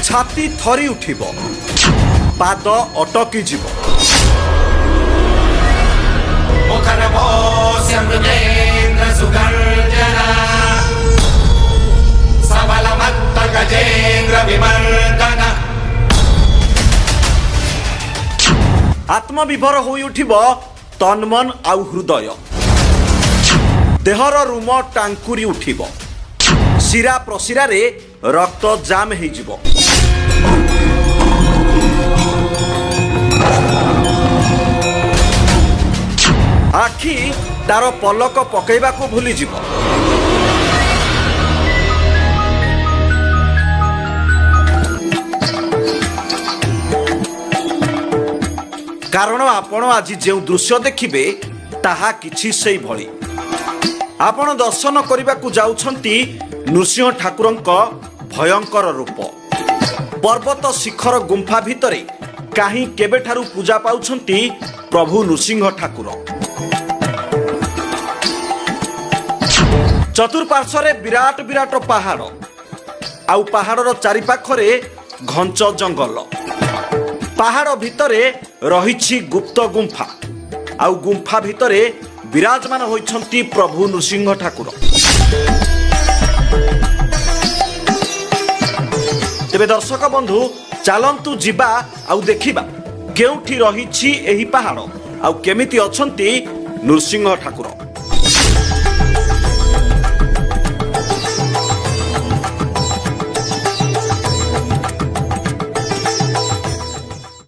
छाती थरी उठिब पाद अटकी जीव आत्मविभोर होई उठिब तन्मन आउ हृदय देहर रूम टांकुरी उठिब शिरा प्रशिरा रे रक्त जाम हो जिवो आखि तार पलक पकेबा को भूली जिवो कारण आपण आज जो दृश्य देखिबे ताहा किछि सेई भली आपण दर्शन करने को जाउछंती नृसिंह ठाकुरंक भयंकर रूप पर्वत शिखर गुंफा भितरे काहीं केबेठारु पूजा पाउछंती प्रभु नृसिंह ठाकुर चतुर्पार्श्वरे विराट विराट पहाड़ आउ पहाड़र चारिपाखरे घंच जंगल पहाड़ भितरे रहिछि गुप्त गुंफा आउ गुंफा भितरे विराजमान होइछंती प्रभु नृसिंह ठाकुर तेबे दर्शक बंधु चलंतु जिबा आउ देखिबा केउठी रहिछि एही पहाड़ आउ केमिति अछंती नृसिंह ठाकुर।